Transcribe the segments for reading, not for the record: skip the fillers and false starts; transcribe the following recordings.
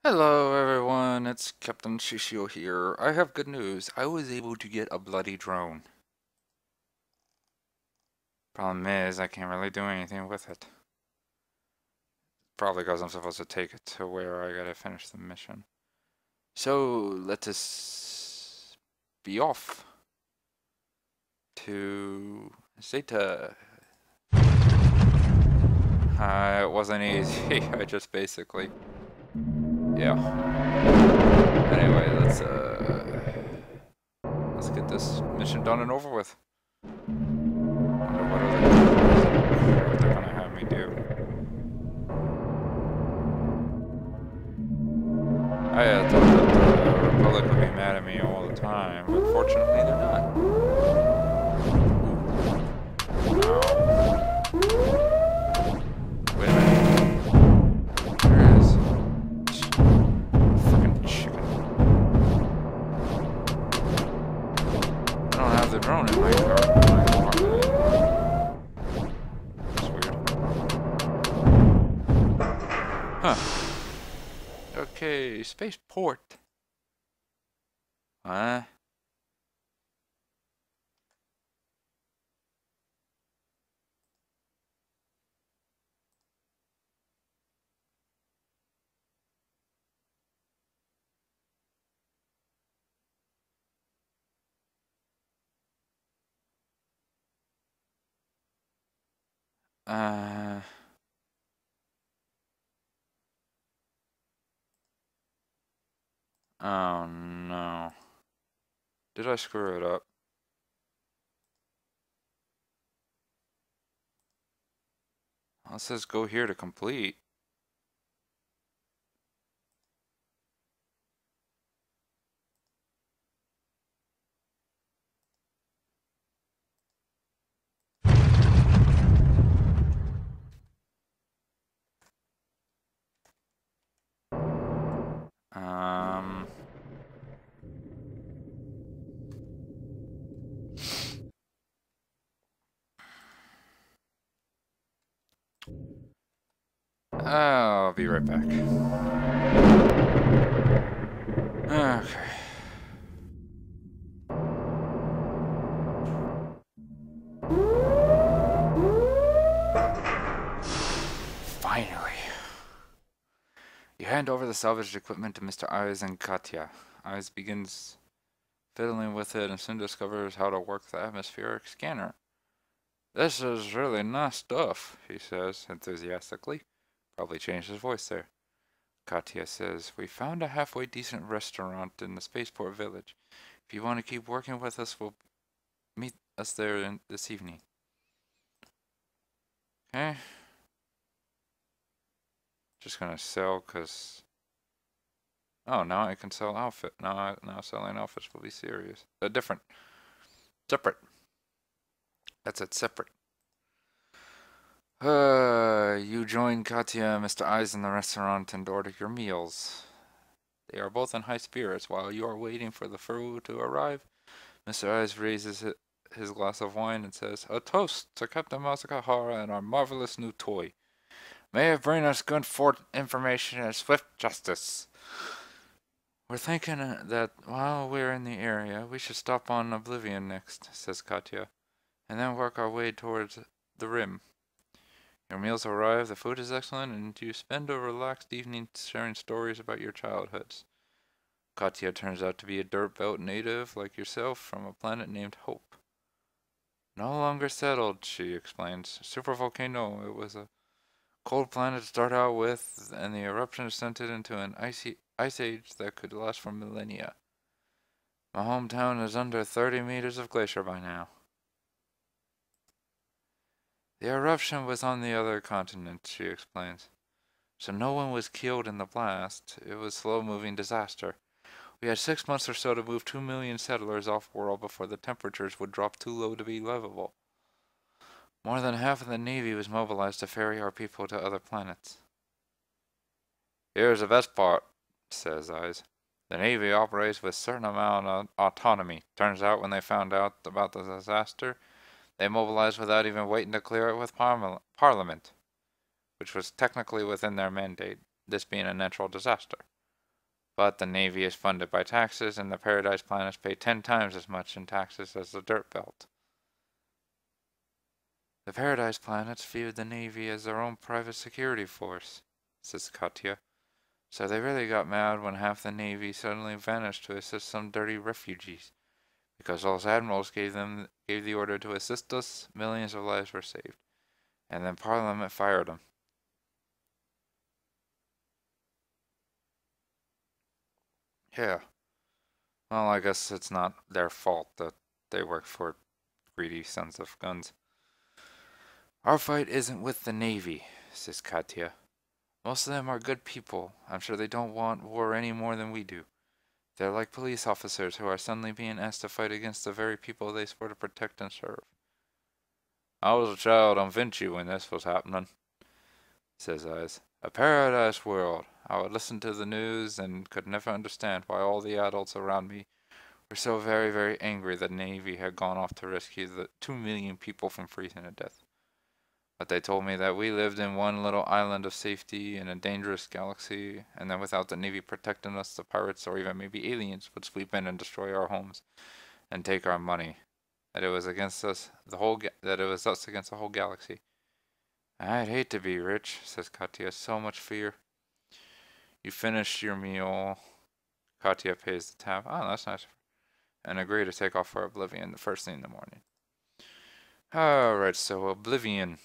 Hello everyone, it's Captain Shishio here. I have good news. I was able to get a bloody drone. Problem is, I can't really do anything with it. Probably because I'm supposed to take it to where I gotta finish the mission. So, let us be off to Zeta. It wasn't easy. I just basically, yeah. Anyway, let's get this mission done and over with. Wonder what they're gonna have me do. I thought that the Republic would be mad at me all the time, but fortunately they're not. Ow. Wait a minute. There is. Fucking chicken. I don't have the drone in my car. That's weird. Huh. Okay, spaceport. Huh? Uh, oh no. Did I screw it up? Well, it says go here to complete. Um, I'll be right back. Okay. Finally. You hand over the salvaged equipment to Mr. Eyes and Katya. Eyes begins fiddling with it and soon discovers how to work the atmospheric scanner. This is really nice stuff, he says enthusiastically. Probably changed his voice there. Katya says, we found a halfway decent restaurant in the spaceport village. If you want to keep working with us, we'll meet us there this evening. Okay. Just gonna sell because... Oh, now I can sell outfit. Now selling outfits will be serious. Different. Separate. That's it, separate. You join Katya and Mr. Eyes in the restaurant and order your meals. They are both in high spirits. While you are waiting for the food to arrive, Mr. Eyes raises his glass of wine and says, a toast to Captain Masakahara and our marvelous new toy. May it bring us good information and swift justice. We're thinking that while we're in the area, we should stop on Oblivion next, says Katya, and then work our way towards the rim. Your meals arrive, the food is excellent, and you spend a relaxed evening sharing stories about your childhoods. Katya turns out to be a dirt belt native like yourself from a planet named Hope. No longer settled, she explains. Supervolcano, it was a cold planet to start out with, and the eruption sent it into an ice age that could last for millennia. My hometown is under 30 meters of glacier by now. The eruption was on the other continent, she explains. So no one was killed in the blast. It was a slow-moving disaster. We had 6 months or so to move 2 million settlers off-world before the temperatures would drop too low to be livable. More than half of the Navy was mobilized to ferry our people to other planets. Here's the best part, says Eyes. The Navy operates with a certain amount of autonomy. Turns out when they found out about the disaster, they mobilized without even waiting to clear it with Parliament, which was technically within their mandate, this being a natural disaster. But the Navy is funded by taxes, and the Paradise planets pay 10 times as much in taxes as the Dirt Belt. The Paradise planets viewed the Navy as their own private security force, says Katya. So they really got mad when half the Navy suddenly vanished to assist some dirty refugees. Because those admirals gave the order to assist us, millions of lives were saved. And then Parliament fired them. Yeah. Well, I guess it's not their fault that they work for greedy sons of guns. Our fight isn't with the Navy, says Katya. Most of them are good people. I'm sure they don't want war any more than we do. They're like police officers who are suddenly being asked to fight against the very people they swore to protect and serve. I was a child on Vinci when this was happening, says Eyes. A paradise world. I would listen to the news and could never understand why all the adults around me were so very, very angry that the Navy had gone off to rescue the 2 million people from freezing to death. But they told me that we lived in one little island of safety in a dangerous galaxy, and that without the Navy protecting us, the pirates or even maybe aliens would sweep in and destroy our homes and take our money. That it was against us, that it was us against the whole galaxy. I'd hate to be rich, says Katya. So much fear. You finish your meal. Katya pays the tab. Oh, that's nice. And agree to take off for Oblivion the first thing in the morning. Alright, so Oblivion.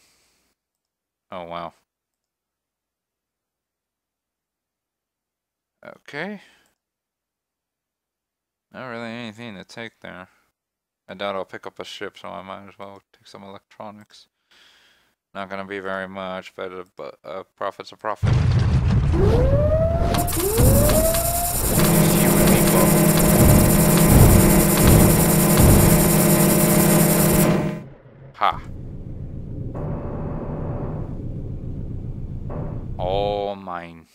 Oh, wow. Okay. Not really anything to take there. I doubt I'll pick up a ship, so I might as well take some electronics. Not gonna be very much, but a profit's a profit. Ha. All mine.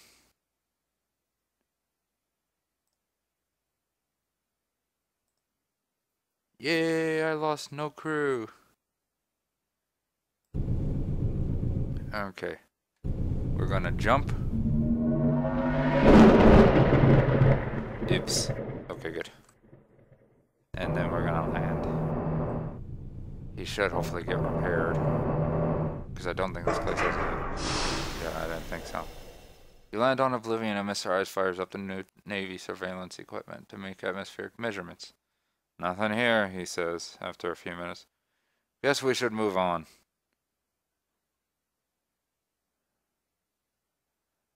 Yay, I lost no crew. Okay. We're gonna jump. Oops. Okay, good. And then we're gonna land. He should hopefully get repaired. Because I don't think this place has it. Yeah, I didn't think so. You land on Oblivion and Mr. Eyes fires up the new Navy surveillance equipment to make atmospheric measurements. Nothing here, he says, after a few minutes. Guess we should move on.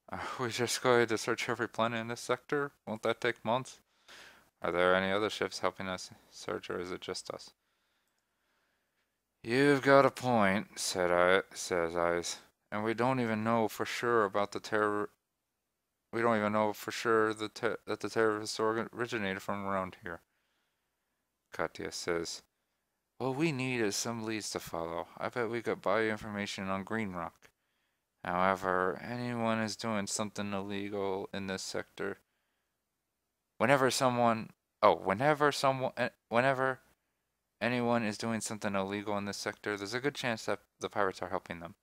Are we just going to search every planet in this sector? Won't that take months? Are there any other ships helping us search, or is it just us? You've got a point, says Eyes. And we don't even know for sure about the terror. We don't even know for sure that the terrorists originated from around here. Katya says. What we need is some leads to follow. I bet we could buy information on Green Rock. However, anyone is doing something illegal in this sector. Whenever anyone is doing something illegal in this sector, there's a good chance that the pirates are helping them.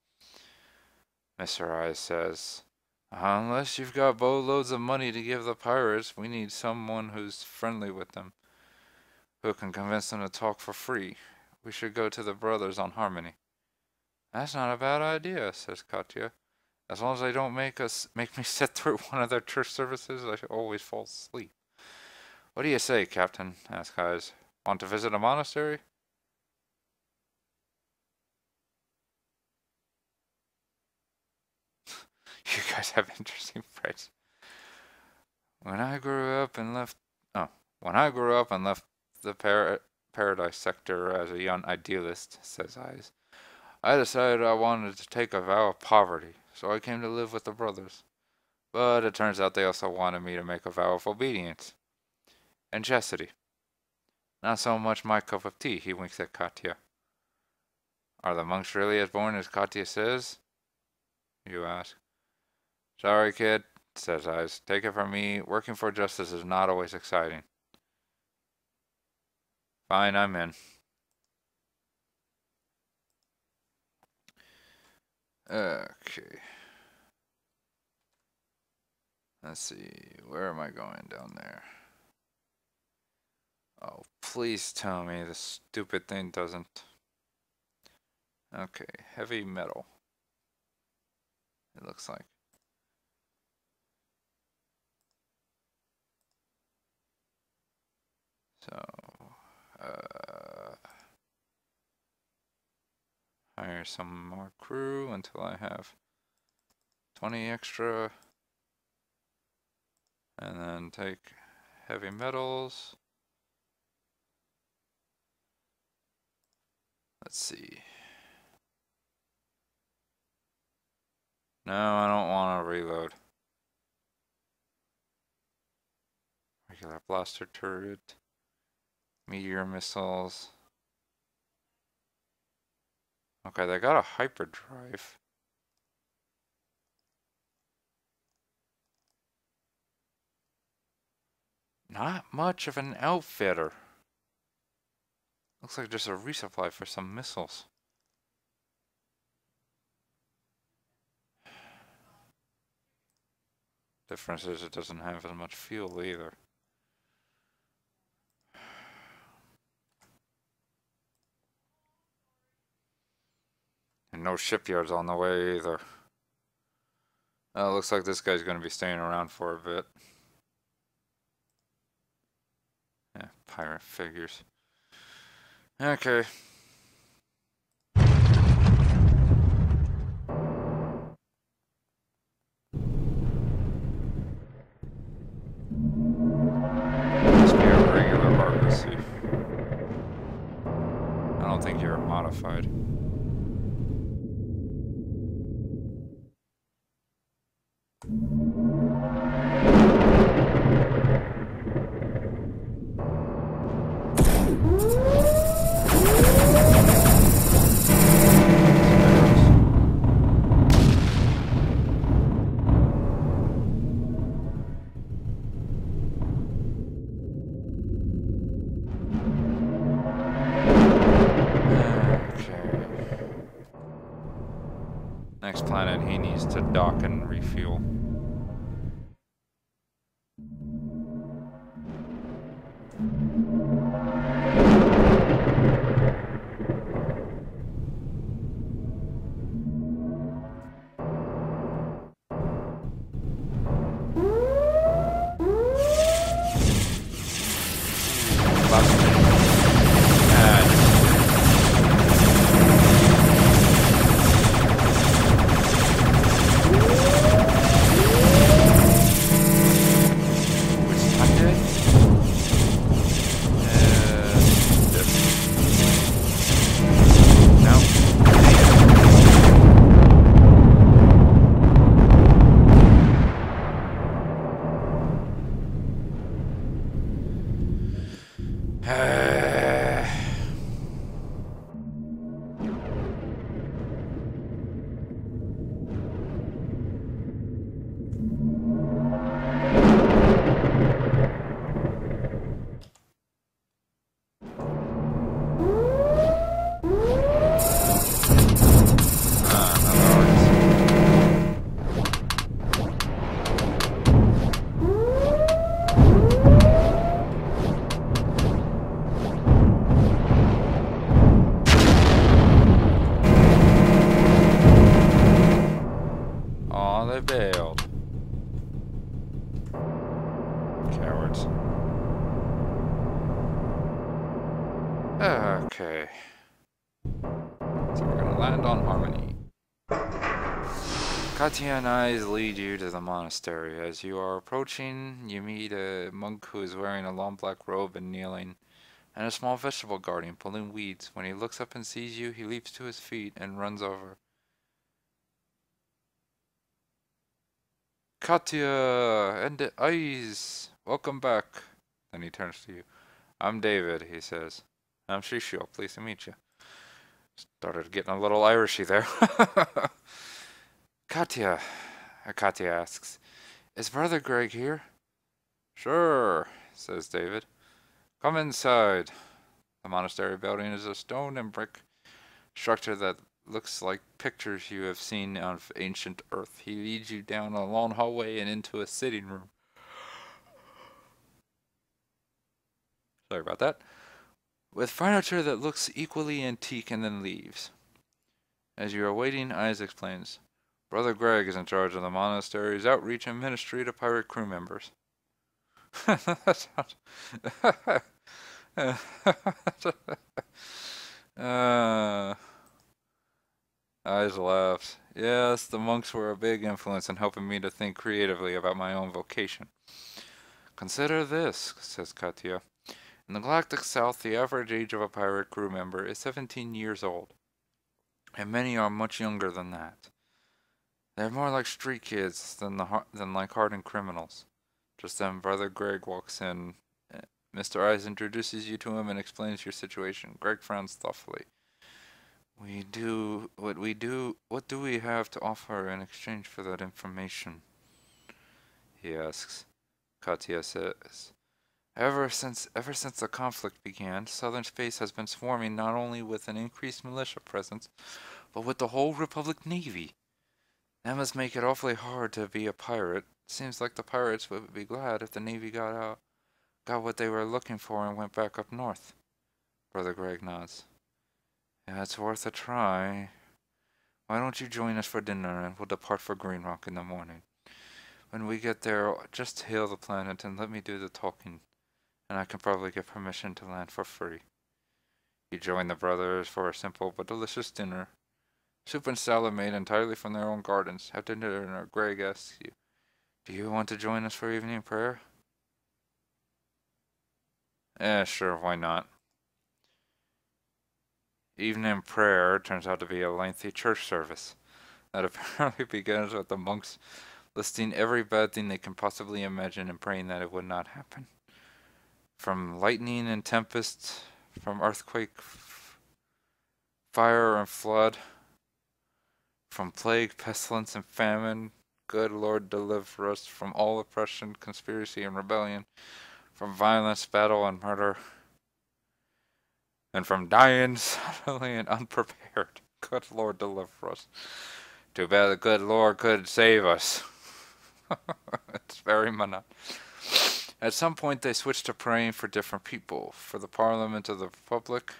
Mr. Eyes says, unless you've got boatloads of money to give the pirates, we need someone who's friendly with them, who can convince them to talk for free. We should go to the brothers on Harmony. That's not a bad idea, says Katya. As long as they don't make me sit through one of their church services, I always fall asleep. What do you say, Captain? Asks Eyes. Want to visit a monastery? You guys have interesting friends. When I grew up and left the paradise sector as a young idealist, says Eyes, I decided I wanted to take a vow of poverty, so I came to live with the brothers. But it turns out they also wanted me to make a vow of obedience and chastity. Not so much my cup of tea, he winks at Katya. Are the monks really as boring as Katya says? You ask. Sorry, kid, says Eyes. Take it from me, working for justice is not always exciting. Fine, I'm in. Okay. Let's see, where am I going down there? Oh, please tell me this stupid thing doesn't. Okay, heavy metal. It looks like. So, hire some more crew until I have 20 extra. And then take heavy metals. Let's see. No, I don't want to reload. Regular blaster turret. Meteor missiles. Okay, they got a hyperdrive. Not much of an outfitter. Looks like just a resupply for some missiles. Difference is it doesn't have as much fuel either. And no shipyards on the way either. Looks like this guy's going to be staying around for a bit. Yeah, pirate figures. Okay. Must be a regular harbor suit. I don't think you're modified. Next planet he needs to dock and refuel. They bailed. Cowards. Okay. So we're gonna land on Harmony. Katya and I lead you to the monastery. As you are approaching, you meet a monk who is wearing a long black robe and kneeling, and a small vegetable garden pulling weeds. When he looks up and sees you, he leaps to his feet and runs over. Katya and the eyes, welcome back. Then he turns to you. I'm David, he says. I'm Shishio, pleased to meet you. Started getting a little Irishy there. Katya asks, is Brother Greg here? Sure, says David. Come inside. The monastery building is a stone and brick structure that looks like pictures you have seen of ancient Earth. He leads you down a long hallway and into a sitting room. Sorry about that. With furniture that looks equally antique, and then leaves. As you are waiting, Eyes explains, Brother Greg is in charge of the monastery's outreach and ministry to pirate crew members. That sounds... Eyes laughed. Yes, the monks were a big influence in helping me to think creatively about my own vocation. Consider this, says Katya. In the Galactic South, the average age of a pirate crew member is 17 years old, and many are much younger than that. They're more like street kids than like hardened criminals. Just then, Brother Greg walks in. Mr. Eyes introduces you to him and explains your situation. Greg frowns thoughtfully. What do we have to offer in exchange for that information? He asks. Katya says, Ever since the conflict began, Southern Space has been swarming not only with an increased militia presence, but with the whole Republic Navy. That must make it awfully hard to be a pirate. Seems like the pirates would be glad if the Navy got what they were looking for and went back up north. Brother Greg nods. Yeah, it's worth a try. Why don't you join us for dinner and we'll depart for Green Rock in the morning. When we get there, just hail the planet and let me do the talking, and I can probably get permission to land for free. You join the brothers for a simple but delicious dinner. Soup and salad made entirely from their own gardens. After dinner, Greg asks you, do you want to join us for evening prayer? Sure, why not? Evening prayer turns out to be a lengthy church service that apparently begins with the monks listing every bad thing they can possibly imagine and praying that it would not happen. From lightning and tempest, from earthquake, fire and flood, from plague, pestilence, and famine, good Lord deliver us from all oppression, conspiracy, and rebellion, from violence, battle, and murder, and from dying suddenly and unprepared. Good Lord deliver us. Too bad the good Lord could save us. It's very monotonous. At some point they switched to praying for different people, for the Parliament of the Republic,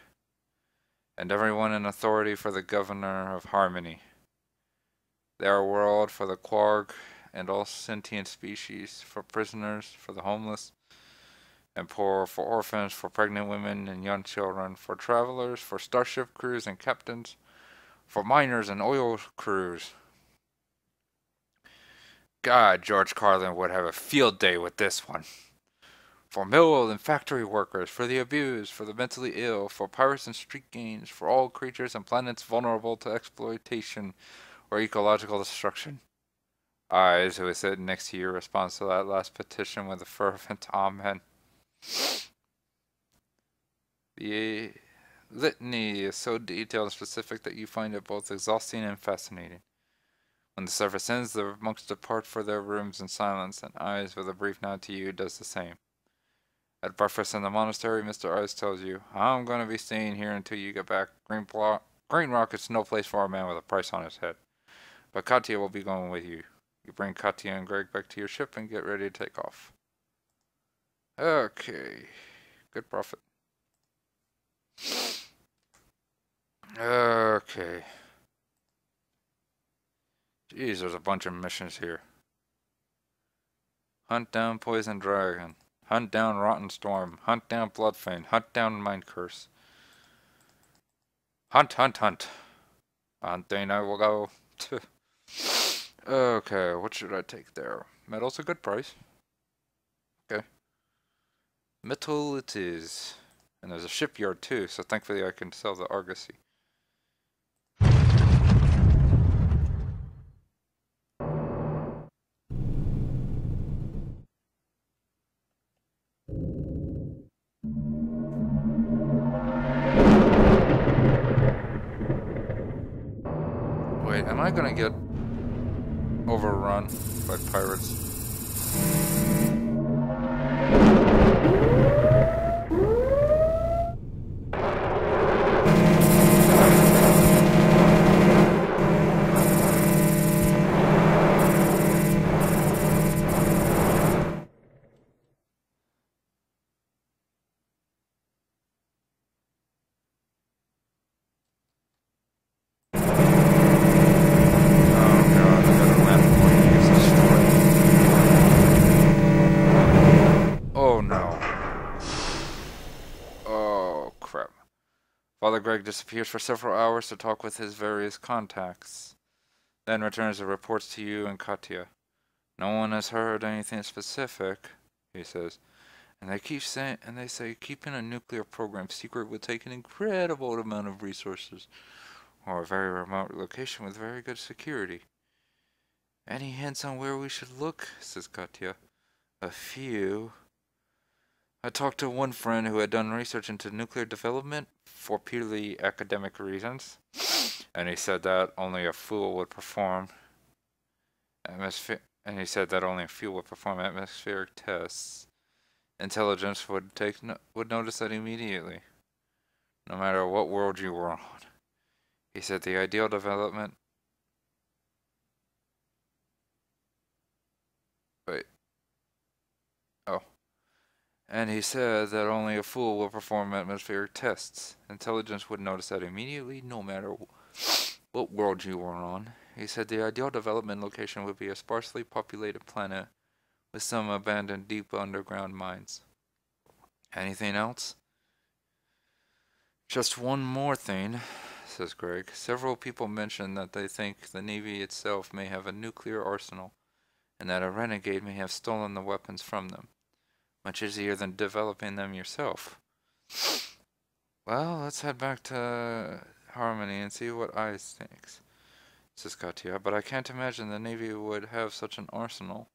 and everyone in authority for the Governor of Harmony. Their world for the Quarg and all sentient species, for prisoners, for the homeless, and poor, for orphans, for pregnant women and young children, for travelers, for starship crews and captains, for miners and oil crews. God, George Carlin would have a field day with this one. For mill and factory workers, for the abused, for the mentally ill, for pirates and street gangs, for all creatures and planets vulnerable to exploitation or ecological destruction. Eyes, who is sitting next to you, responds to that last petition with a fervent amen. The litany is so detailed and specific that you find it both exhausting and fascinating. When the service ends, the monks depart for their rooms in silence, and Eyes, with a brief nod to you, does the same. At breakfast in the monastery, Mr. Eyes tells you, I'm going to be staying here until you get back. Green Rock is no place for a man with a price on his head. But Katya will be going with you. You bring Katya and Greg back to your ship and get ready to take off. Okay. Good prophet. Okay. Jeez, there's a bunch of missions here. Hunt down Poison Dragon. Hunt down Rotten Storm. Hunt down Bloodfang. Hunt down Mind Curse. Hunt, hunt, hunt. Hunting I will go to. Okay, what should I take there? Metal's a good price. Okay. Metal it is. And there's a shipyard too, so thankfully I can sell the Argosy. Wait, am I gonna get overrun by pirates? Father Greg disappears for several hours to talk with his various contacts, then returns and reports to you and Katya. No one has heard anything specific, he says. And they say keeping a nuclear program secret would take an incredible amount of resources, or a very remote location with very good security. Any hints on where we should look? Says Katya. A few. I talked to one friend who had done research into nuclear development for purely academic reasons, and he said that only a fool would perform atmospheric tests. Intelligence would notice that immediately, no matter what world you were on. He said the ideal development. Wait. Oh. And he said that only a fool will perform atmospheric tests. Intelligence would notice that immediately, no matter what world you were on. He said the ideal development location would be a sparsely populated planet with some abandoned deep underground mines. Anything else? Just one more thing, says Greg. Several people mentioned that they think the Navy itself may have a nuclear arsenal, and that a renegade may have stolen the weapons from them. Much easier than developing them yourself. Well, let's head back to Harmony and see what Ice thinks, says Katya. But I can't imagine the Navy would have such an arsenal.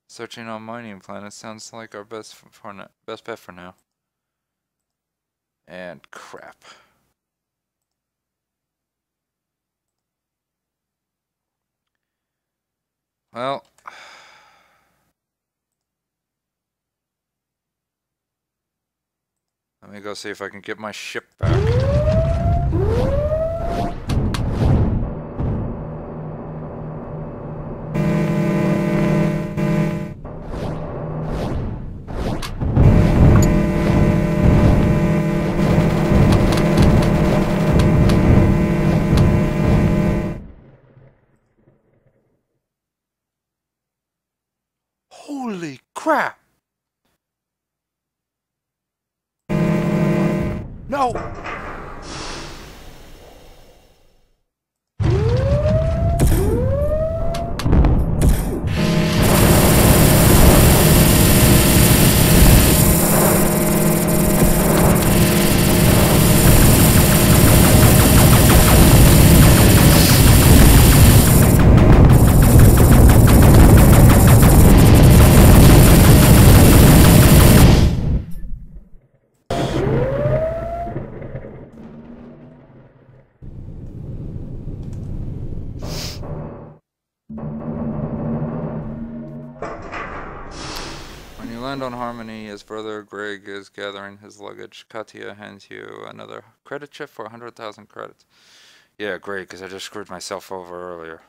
Searching on mining planets sounds like our best bet for now. And crap. Well, let me go see if I can get my ship back. Holy crap! No! On Harmony, as Brother Greg is gathering his luggage, Katya hands you another credit chip for 100,000 credits. Yeah, great, because I just screwed myself over earlier.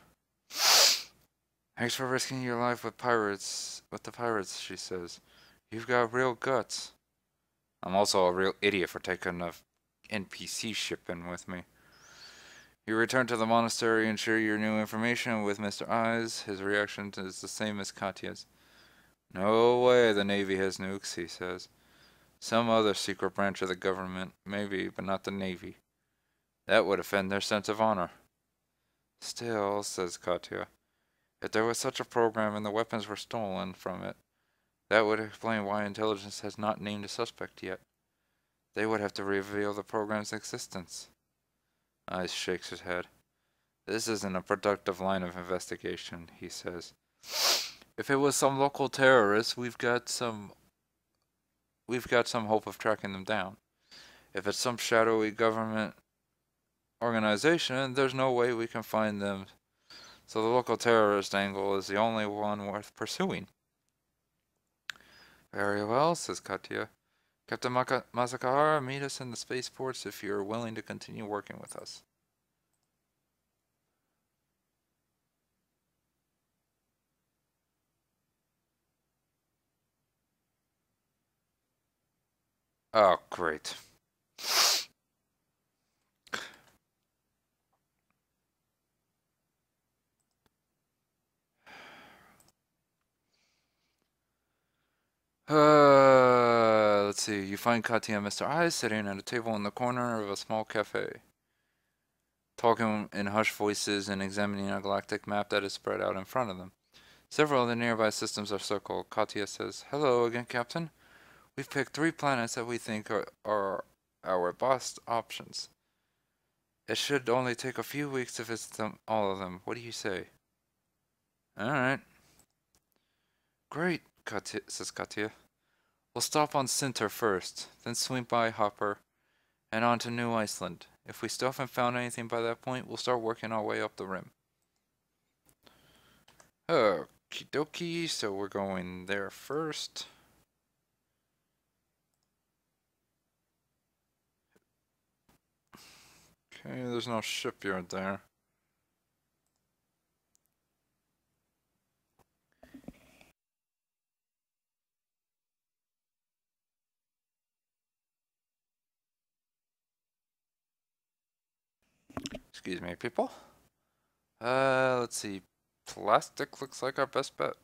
Thanks for risking your life with the pirates, she says. You've got real guts. I'm also a real idiot for taking a NPC ship in with me. You return to the monastery and share your new information with Mr. Eyes. His reaction is the same as Katya's. No way the Navy has nukes, he says. Some other secret branch of the government, maybe, but not the Navy. That would offend their sense of honor. Still, says Katya, if there was such a program and the weapons were stolen from it, that would explain why intelligence has not named a suspect yet. They would have to reveal the program's existence. Ice shakes his head. This isn't a productive line of investigation, he says. If it was some local terrorists, we've got some hope of tracking them down. If it's some shadowy government organization, there's no way we can find them. So the local terrorist angle is the only one worth pursuing. Very well, says Katya. Captain Masakahara, meet us in the spaceports if you're willing to continue working with us. Oh, great. Let's let's see. You find Katya and Mr. Eyes sitting at a table in the corner of a small cafe, talking in hushed voices and examining a galactic map that is spread out in front of them. Several of the nearby systems are circled. Katya says, "Hello again, Captain. We've picked 3 planets that we think are our best options. It should only take a few weeks to visit them, all of them. What do you say?" "Alright." "Great," says Katya. "We'll stop on Sinter first, then swing by Hopper, and on to New Iceland. If we still haven't found anything by that point, we'll start working our way up the rim." Okie dokie, so we're going there first. Okay, there's no shipyard there. Excuse me, people. Let's see. Plastic looks like our best bet.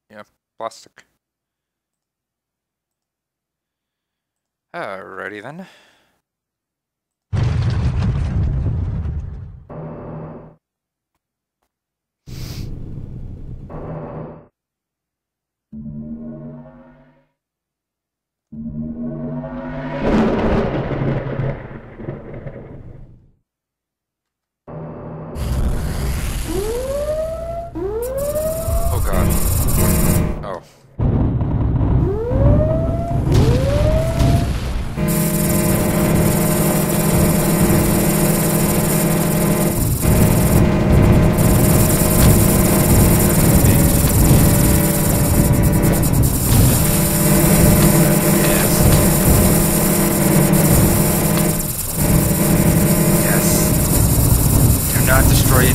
Yeah, plastic. Alrighty then. Oh god. Oh.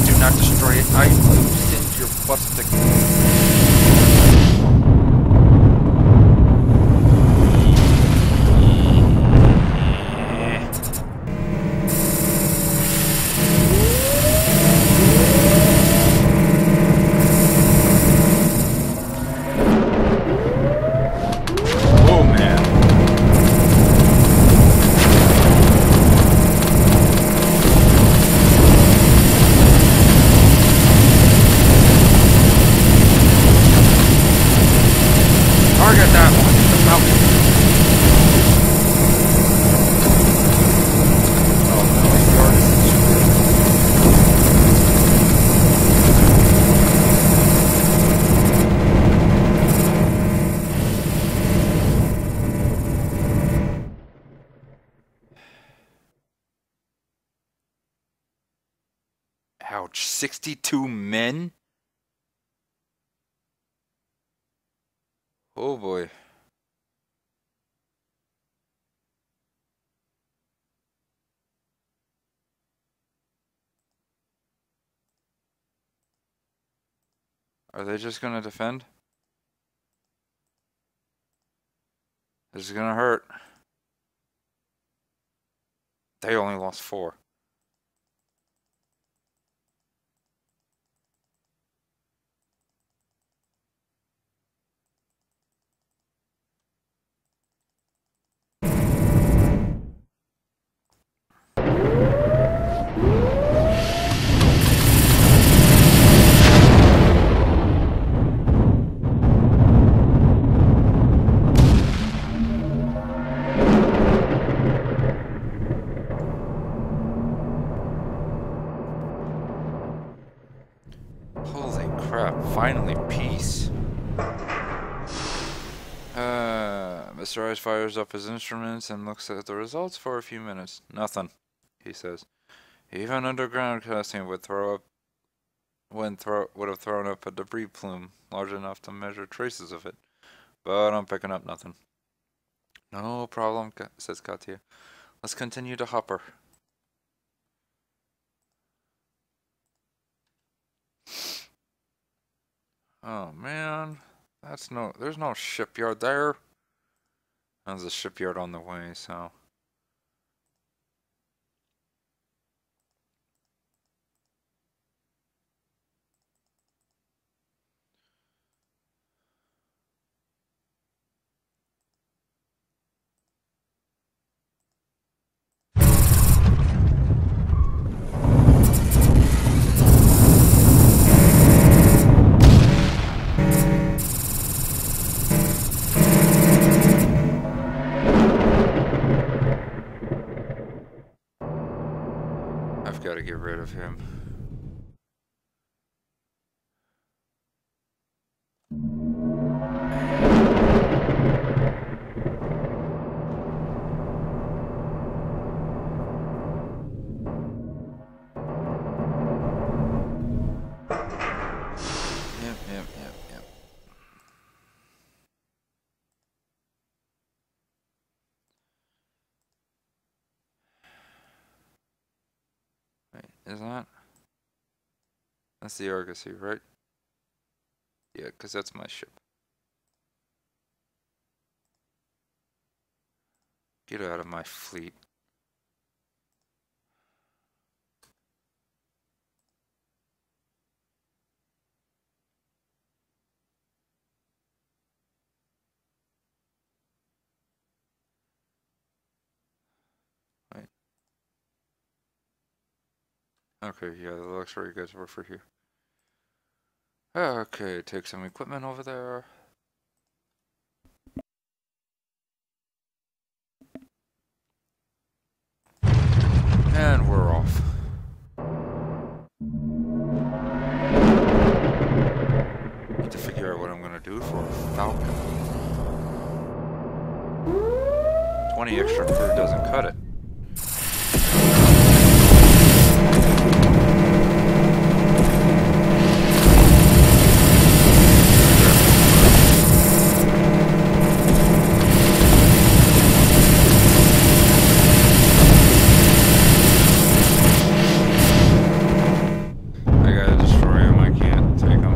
Do not destroy it. I will send your busted. Oh man. Target that one. The mountain. Oh no, the artist is ouch, 62 men? Oh boy. Are they just gonna defend? This is gonna hurt. They only lost 4. Holy crap, finally peace. Mr. Ice fires up his instruments and looks at the results for a few minutes. Nothing, he says. Even underground casting would have thrown up a debris plume large enough to measure traces of it. But I'm picking up nothing. No problem, says Katya. Let's continue to Hopper. Oh man, there's no shipyard there. There's a shipyard on the way, so. get rid of him. Yep. Wait, is that? That's the Argosy, right? Yeah, because that's my ship. Get out of my fleet. Wait. Okay, yeah, the luxury goods were for here. Okay, take some equipment over there. And we're off. Need to figure out what I'm gonna do for a Falcon. 20 extra crew doesn't cut it. I gotta destroy him, I can't take him.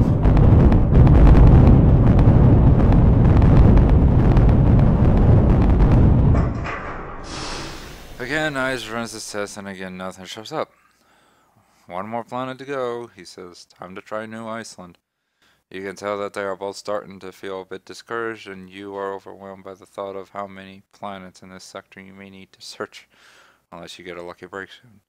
Again, Eyes runs this test, and again, nothing shows up. One more planet to go, he says. Time to try New Iceland. You can tell that they are both starting to feel a bit discouraged, and you are overwhelmed by the thought of how many planets in this sector you may need to search, unless you get a lucky break soon.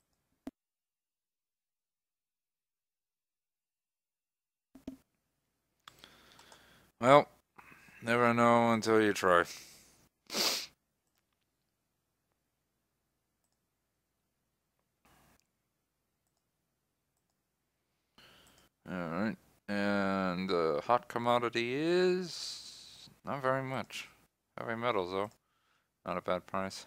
Well, never know until you try. Alright, and the hot commodity is not very much. Heavy metals though, not a bad price.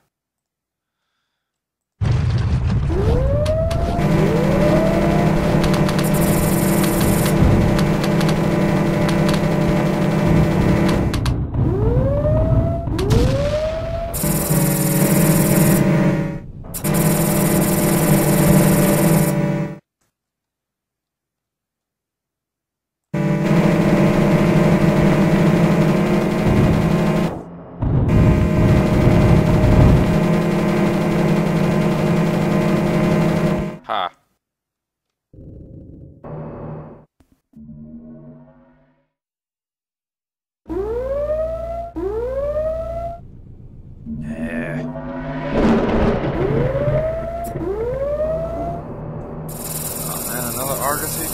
Ha! Yeah. Oh man, another Argosy?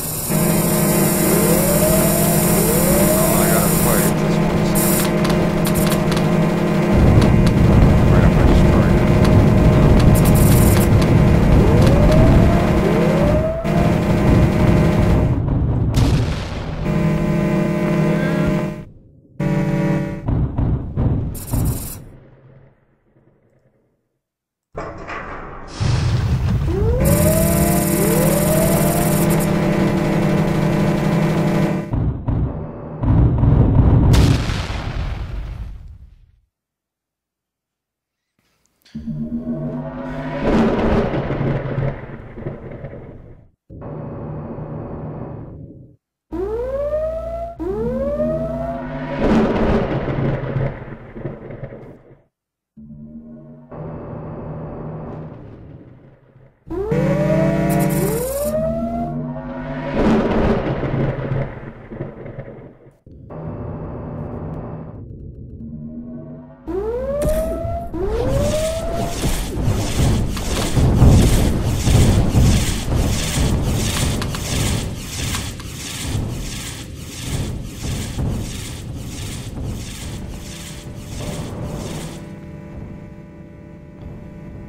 Oh, I gotta play this one. Right up, I destroyed it.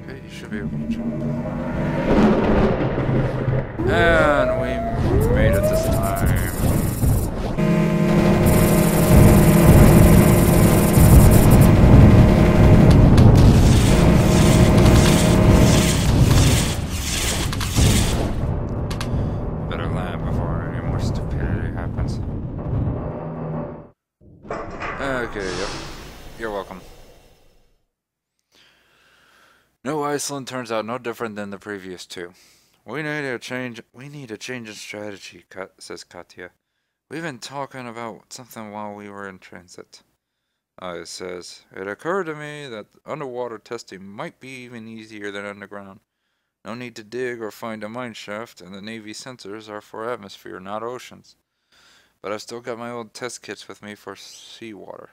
Okay, you should be able to jump. Okay, yep. You're welcome. New Iceland turns out no different than the previous two. We need a change. We need a change in strategy, says Katya. We've been talking about something while we were in transit. It says, it occurred to me that underwater testing might be even easier than underground. No need to dig or find a mine shaft, and the Navy sensors are for atmosphere, not oceans. But I've still got my old test kits with me for seawater.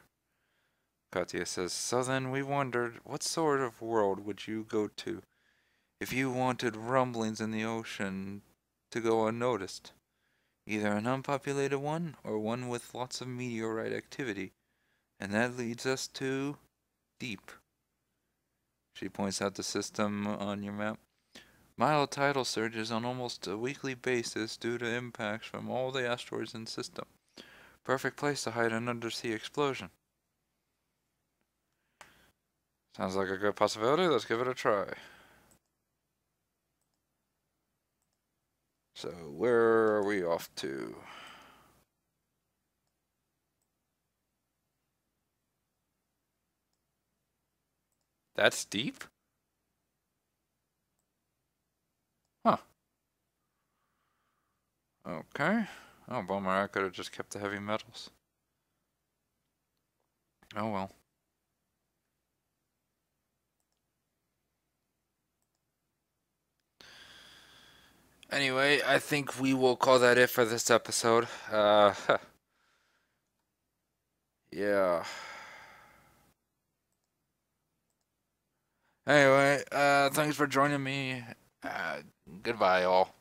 Katya says, so then we wondered, what sort of world would you go to if you wanted rumblings in the ocean to go unnoticed? Either an unpopulated one, or one with lots of meteorite activity. And that leads us to deep. She points out the system on your map. Mild tidal surges on almost a weekly basis due to impacts from all the asteroids in the system. Perfect place to hide an undersea explosion. Sounds like a good possibility. Let's give it a try. So, where are we off to? That's deep? Huh. Okay. Oh, bummer. I could have just kept the heavy metals. Oh well. Anyway, I think we will call that it for this episode. Yeah. Anyway, thanks for joining me. Uh, Goodbye, all.